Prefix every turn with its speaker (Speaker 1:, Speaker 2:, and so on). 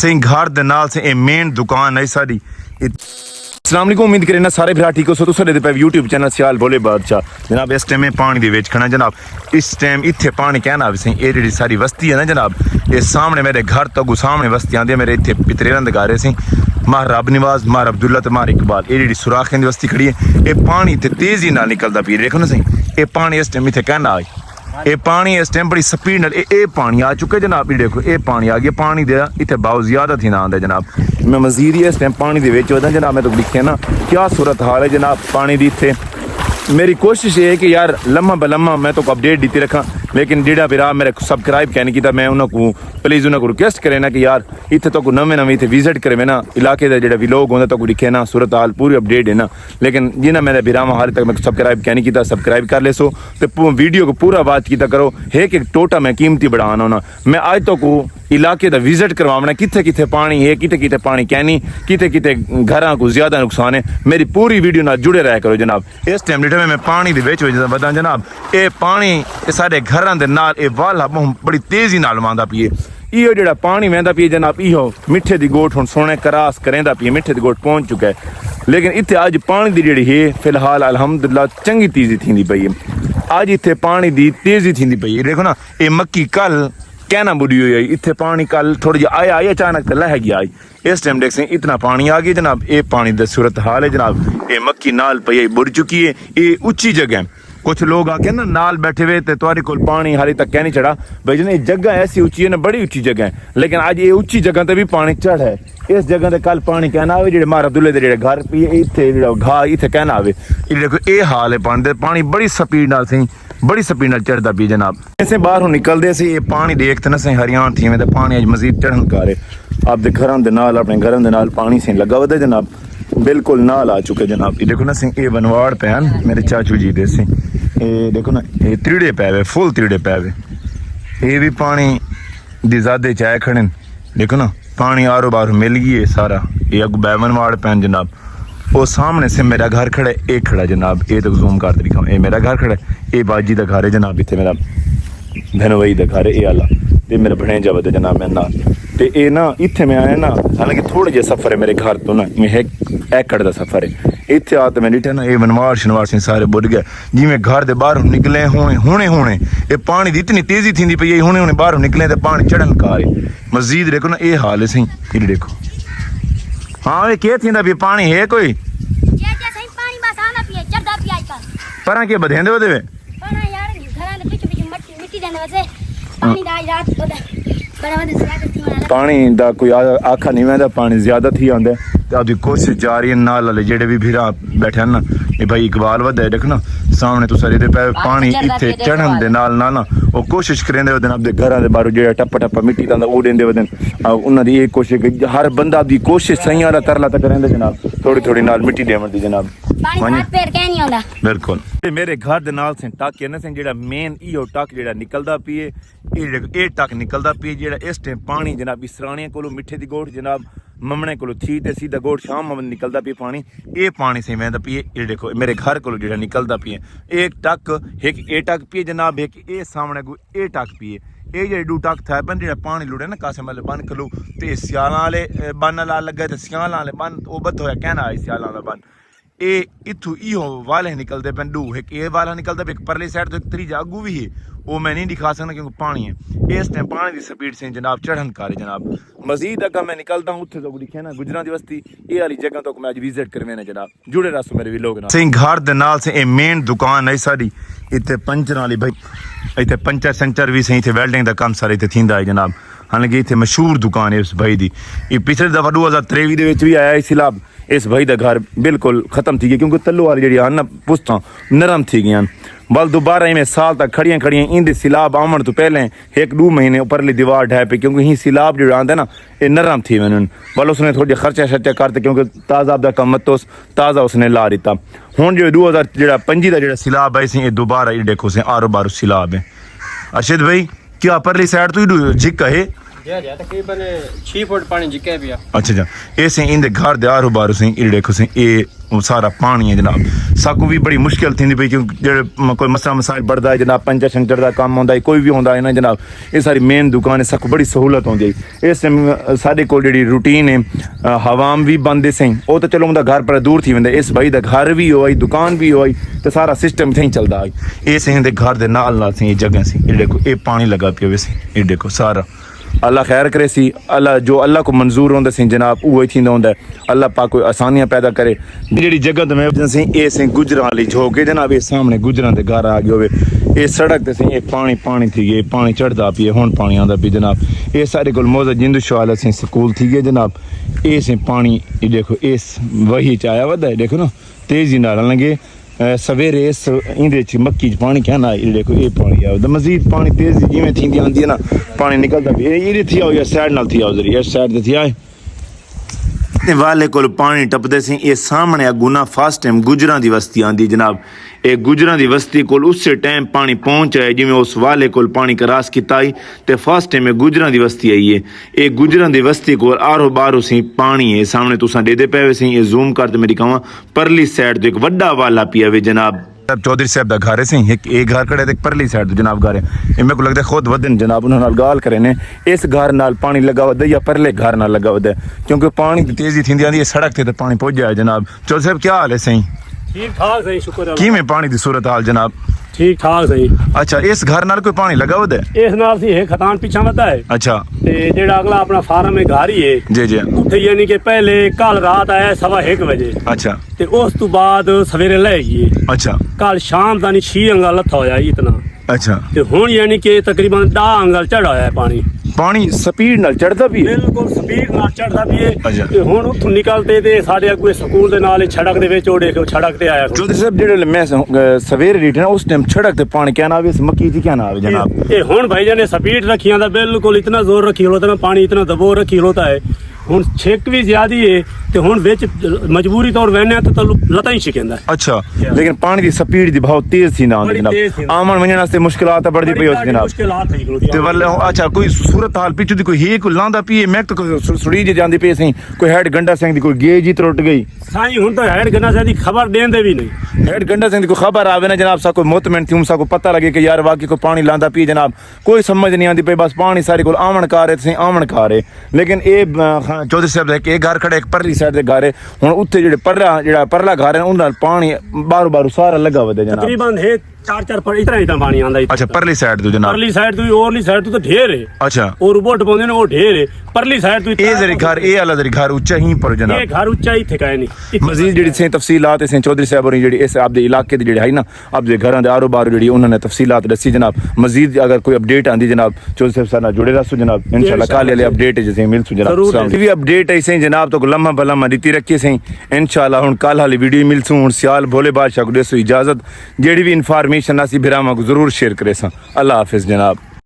Speaker 1: सिंह घर दे नाल से ए मेन दुकान है साडी। अस्सलाम वालेकुम, उम्मीद करें ना सारे भरा ठीक हो। सो तुसां दे पे यूट्यूब चैनल सियाल बोले बादशाह जनाब। इस टाइम पानी दे विच खड़ा जनाब। इस टाइम इत्थे पानी कहना सी ए जेहड़ी सारी बस्ती है ना जनाब, ये सामने मेरे घर तो सामने बस्ती आंदी मेरे इत्थे पितरेरां दे घर सी मार रब निवाज, मार अब्दुल्ला ते मार इकबाल। ये जेहड़ी सुराखें दी बस्ती खड़ी है, ये पानी इत्थे तेजी नाल निकलदा पी। देखो ना सही, ये पानी इस टाइम इत्थे कहना आई, ये पानी इस टाइम बड़ी स्पीड नाल ये पानी आ चुका है जनाब। ये देखो ये पानी आ गया, पानी दे इत्थे बहुत ज्यादा थी ना आंदा जनाब। मैं मजीद ही इस टाइम पानी दे विच वधा जनाब। मैं तो लिखे ना क्या सूरत हाल है जनाब पानी दी इत्थे। मेरी कोशिश ये है कि यार लम्हा बलम्हा मैं तो अपडेट दी रखा, लेकिन जेड़ा भरा मेरे सबसक्राइब कहने की मैं उन्होंने प्लीज़ उन्होंने रिक्वेस्ट करे ना कि यार इतने तो नवे नवे इतने विजिट करे ना इलाके का जो विलोग होंगे तो लिखे ना सूरत हाल पूरी अपडेट है ना। लेकिन जिन्हें मेरे बिरामा हाल तक मैं सबसक्राइब कहने की सबसक्राइब कर ले सो तो वीडियो को पूरा बात किया करो। एक एक टोटा मैं कीमती बढ़ाना होना। मैं आज तो को इलाके का विजिट करवाना कितने कितने पानी है, कितने कितने पानी कहनी, कितने कितने घर को ज्यादा नुकसान है। मेरी पूरी वीडियो ना जुड़े रहा करो जनाब। इस टाइम जेटा मैं पानी दे विच बता जनाब, ये पानी सारे घर दे नाल ये वाला बड़ी तेजी नाल आंदा पीए। इहो जेड़ा पानी वहदा पीए जनाब, इहो मिठे दी गोट हुण सोने करास करेंदा पीए, मिठे दी गोट पहुंच चुका है। लेकिन इत्थे अज पानी दी जेड़ी है फिलहाल अल्हम्दुलिल्लाह चंगी तेजी थींदी पई है। अज इत्थे पानी दी तेजी थींदी पई है। देखो ना ये मक्की कल कहना बुरी हुई है, इत्थे पानी कल थोड़ी जी आया अचानक तो लह गया। इस टाइम देख सकते इतना पानी आ गया जनाब। ये पानी दी सूरत हाल है जनाब। ये मक्की नाल पई बुड़ चुकी है। ये उच्ची जगह है। कुछ लोग आके ना नाल बैठे हुए तो तुम्हारे को पानी हाली तक कह नहीं चढ़ा भाई जी। जगह ऐसी ऊंची है ना, बड़ी ऊंची जगह है, लेकिन आज ये ऊंची जगह ते भी पानी चढ़ है। इस जगह ते कल पानी कहना आवे जेडे मार अब्दुल्ले दे जेडे घर पी इत्थे जेड़ा घा इत्थे कहना आवे। ये देखो ये हाल है पानी दे। पानी बड़ी स्पीड नाल सही बड़ी स्पीड नाल चढ़दा पी जनाब। ऐसे बाहरों निकलदे सी ये पानी देखते ना सही हरियाण थी में पानी अज मजीद चढ़न करे। आपदे घरां दे नाल अपने घरां दे नाल पानी से लगा वदे जनाब, बिल्कुल नाल आ चुके जनाब। ये देखो ना सही ये बनवाड़ पैन मेरे चाचू जी दे सी। ये देखो ना ये त्रीड़े पै वे, फुल त्रीड़े पै वे। ये भी पानी दी ज़्यादा चाय खड़े। देखो ना पानी आरो बारो मिल गई है सारा। ये अग बैवन वाड़ पैन जनाब। वो सामने से मेरा घर खड़ा है, एक खड़ा जनाब। ये तो जूम कर दिखाऊं, ये मेरा घर खड़ा है, ये बाजी का घर है जनाब। इतने मेरा धनवई का घर है ये आला, ये मेरा भणेजा वध जनाब मैं नाल। ते ये ना इत्थे मैं आया ना, हालांकि थोड़े जे सफर है मेरे घर तो ना, मैं एक एकड़ का सफर है। इत्थे आते मैं डिठा ना ये बनवाड़ शनवाड़ से सारे बुड़ गए जिमें घर दे बाहरों निकले हुणे ये पानी दी इतनी तेजी थी पई हुणे बाहरों निकले तो पानी चढ़न कार मजीद। देखो ना ये हाल है सही। ये देखो हाँ ये क्या थी भी पानी है कोई पर के बधेंदे वदे वे पानी दा कोई आखा नहीं वैदा, पानी ज्यादा थी आंदा तो आपकी कोशिश जारी है। नाल वाले जेडे भी फिर बैठे ना ये भाई इकबाल वध है। देखो ना सामने तो सारे पानी इत्थे चढ़न दे नाल ना वो कोशिश करेंदे वदन आपदे घरां दे बाहरों जेड़ा टप्पा टप्पा मिट्टी दा ओ देंदे वदन। उन्हां दी एक कोशिश हर बंदा दी कोशिश सही आला तरला तक करेंदे जनाब, थोड़ी थोड़ी नाल मिट्टी देवन दी जनाब। बिल्कुल मेरे घर दे नाल से टक ना से जेड़ा मेन इहो टक जेड़ा निकलदा पीए ये टक निकलदा पीए जेड़ा इस टाइम पानी जनाब इसराने कोलो मिठे दी गोठ जनाब ममने को थी ते सीधा गोट शाम निकलता पी पानी। ये पानी से वहदा पी। ये देखो मेरे घर को जेड़ा निकलता पी एक टक एक ए टक पी जनाब, एक ये सामने को ए टक पी। ये जे दू टक था बन जेड़ा पानी लुड़े ना कासे मतलब बन खलू ते सियाला वाले बन ला लगे ते सियाला वाले बन ओ बद होया कहना है सियाला वाला बन। ये इथू इहो वाले निकलते पे दू, एक ये वाला निकलता पे एक परली साइड तो एक त्रीजा अगू भी है वो मैं नहीं दिखा सकता क्योंकि पानी है। इस टाइम पानी की स्पीड से जनाब चढ़न कार जनाब। मजीद अगर मैं निकलता हूँ उत्थे तो दिखे ना गुजरां दी बस्ती ये वाली जगह तो मैं अज विजिट करवे ना जनाब। जुड़े रहो मेरे भी लोग सिंह घर दे नाल से ये मेन दुकान है साडी। इत्थे पंचर वाली भाई इत्थे पंचर संचर भी सही इत्थे वेल्डिंग दा काम सारा इत्थे थींदा है जनाब। हालांकि इत्थे मशहूर दुकान है इस भाई दी। ये पिछले दफा 2023 दे विच भी आया इस सिलाब इस भाई का घर बिल्कुल खत्म थी गया क्योंकि तल्लो वाली जी ना पुस्तां नरम थी गई। बल दोबारा इवें साल तक खड़ियां खड़ियां इंदे सिलाब आवन तो पहले एक दो महीने उपरली दीवार ढह पे क्योंकि ही सिलाब जो आंदा ना ये नरम थी वन। बल उसने थोड़ी खर्चा शर्चा करते क्योंकि ताज़ा आपका कम तो ताज़ा उसने ला दिता। हुण जो 2025 का जो सिलाब है ये दोबारा ये देखो से आरो बारो सिलाब है। अर्शद भाई क्या परली साइड तो ही जिक है तकरीबन 6 फुट पानी जिका है। अच्छा अच्छा ऐसे इंदे घर दे आरो बारो से ये देखो से ये वो सारा पानी है जनाब। साकू भी बड़ी मुश्किल थी पई क्योंकि जेड़े कोई मसला मसाइल बढ़ता है जनाब, पंचर शंकर का काम होंदा है, कोई भी होंदा है ना जनाब, ये सारी मेन दुकान है, साकू बड़ी सहूलत होंदी है। इस टाइम साडे कोल जेड़ी रूटीन है हवाम भी बंद सही, वो तो चलो उनका घर पर दूर थी वेंदा, इस भाई दा घर भी होई, दुकान भी होई, तो सारा सिस्टम थे चलदा है। ये सही दे घर दे नाल नाल सी जगह सी, ये देखो ये पानी लगा पिया वैसे, ये देखो सारा अल्लाह खैर करे सी। अल्लाह जो अल्लाह को मंजूर होंदा सी जनाब वो ही होंदा है। अल्लाह पाक कोई आसानियां पैदा करे। जेड़ी जगह तो मैं सी ए सी गुजरां वाली झोके जनाब, ये सामने गुजरां दे घर आ गए होवे, ये सड़क ते सी ये पानी पानी थी गए, पानी चढ़दा पिए, हुण पानी आंदा पी जनाब। ये सारे कोल मौजा जिंदू शवाल सी स्कूल थी गए जनाब। ये सी पानी ये देखो इस वही च आया वदा है, देखो ना तेजी नाल लगे सवेरे इस इंदे च मक्की च पानी क्या ना, ये देखो ये पानी आ मजीद पानी तेज जिवें थींदी आंदी है ना पानी निकलदा भी ये थी आओ या साइड नाल थी आओ जरी इस साइड ते थी आए वाले कोल पानी टपदे सी। ये सामने अगुना फर्स्ट टाइम गुजरां दी बस्ती आंदी जनाब। ये गुजरां दी बस्ती कोल उसे टाइम पानी पहुंच आए जिवें उस वाले कोल पानी क्रॉस कीता आई ते फर्स्ट टाइम गुजरां दी बस्ती आई है। ये गुजरां दी बस्ती कोल आरो बारो सी पानी है, सामने तुसां देदे पे सी। ये जूम कर ते मेरी कहां परली साइड तो एक वड्डा वाला पिया वे जनाब। चौधरी साहब दा घर है सही, एक घर खड़े ते परली साइड तो जनाब घर है। ये मेरे को लगता है खुद वदन जनाब उन्होंने नाल गाल करे ने इस घर नाल पानी लगा वदा या परले घर नाल लगा वदा, क्योंकि पानी की तेजी थींदी आंदी है सड़क ते पानी पहुंच जाए जनाब। चौधरी साहब क्या हाल है सही?
Speaker 2: ठीक ठाक सही, शुक्र अल्लाह।
Speaker 1: किवें पानी दी सूरत हाल जनाब?
Speaker 2: ठीक ठाक सही।
Speaker 1: अच्छा इस घर नाल कोई पानी लगा वदा है?
Speaker 2: इस नाल सी है खतान पीछा वदा है।
Speaker 1: अच्छा
Speaker 2: ते जेड़ा अगला अपना फार्म है घर ही है
Speaker 1: जी जी।
Speaker 2: उत्थे यानी कि पहले कल रात आया 1:15 बजे
Speaker 1: अच्छा
Speaker 2: ते उस तो बाद सवेरे ले गई।
Speaker 1: अच्छा
Speaker 2: कल शाम दा 6 अंगल लथा होया इतना।
Speaker 1: अच्छा
Speaker 2: ते हुण यानी कि तकरीबन 10 अंगल चढ़ा होया है पानी।
Speaker 1: पानी स्पीड नाल चढ़दा भी है?
Speaker 2: बिल्कुल स्पीड नाल चढ़दा भी है।
Speaker 1: अच्छा।
Speaker 2: ते हुण उत्थों निकलते ते साडे अगुए स्कूल दे नाल सड़क दे विच ओ देखो सड़क ते आया।
Speaker 1: चौधरी साहब जेड़े मैं सवेरे रिटर्न उस टाइम सड़क ते पानी क्या नाम है इस मक्की दी क्या नाम है जनाब?
Speaker 2: ये हुण भाईजान ने स्पीड रखी आंदा बिल्कुल इतना जोर रखी होता ना पानी इतना दबाव रखी होता है। हुण छिक भी ज्यादा है ते हुण विच मजबूरी तौर वहने तो लता ही छिकेंदा है।
Speaker 1: अच्छा लेकिन पानी दी स्पीड दी बहुत तेज थी ना जनाब, आमन वजन वास्ते मुश्किलात बढ़दी पई उस जनाब।
Speaker 2: मुश्किलात थी होती
Speaker 1: ते वल अच्छा कोई सूरत हाल पिछु दी कोई है कोई लांदा पी मैं तो सुड़ी जे जांदी पे सही, कोई हेड गंडा सिंह दी कोई गेज ही त्रुट गई
Speaker 2: साईं। हुण तो हेड गंडा सिंह दी खबर देंदे भी नहीं।
Speaker 1: हेड गंडा सिंह दी कोई खबर आवे ना जनाब सा कोई मुतमिन थी सा को पता लगे कि यार वाकई कोई पानी लांदा पी जनाब, कोई समझ नहीं आंदी पे बस पानी सारे कोल आमन कार है सही आमन कार है। लेकिन ए चौधरी साहब दा एक घर खड़े एक परली साइड दे घर है, हुण उत्थे जेड़े परला घर है उन पानी बारू बारू सारा लगा वदे जनाब।
Speaker 2: तकरीबन है 4 पर इतना पानी आंदा।
Speaker 1: अच्छा परली साइड तो जनाब?
Speaker 2: परली साइड तो ओरली साइड तो ढेर है।
Speaker 1: अच्छा
Speaker 2: और बोट पाउंदे ने वो ढेर है। परली साइड तो
Speaker 1: ए जरी घर ए वाला जरी घर ऊंचा ही पर जनाब।
Speaker 2: ये घर ऊंचा ही ठिकाए नहीं।
Speaker 1: मजीद जेडी से तफसीलात से चौधरी साहब और जेडी इस आपदे इलाके दे जेडे है ना आपदे घरां दे आरो बारो जेडी उन्होंने तफसीलात दसी जनाब। मजीद अगर कोई अपडेट आंदी जनाब चौधरी साहब साथ जुड़े रहो जनाब, इंशाल्लाह कल वाले अपडेट जैसे मिलसु जनाब। भी अपडेट है सही जनाब तो लम्हा भला दीती रखी सही इंशाल्लाह। हुण कल वाली वीडियो मिलसु। हुण सियाल भोले बादशाह को देसो इजाजत, जेडी भी इन्फॉर्मेशन आसी बिरामा को जरूर शेयर करे सा। अल्लाह हाफिज जनाब।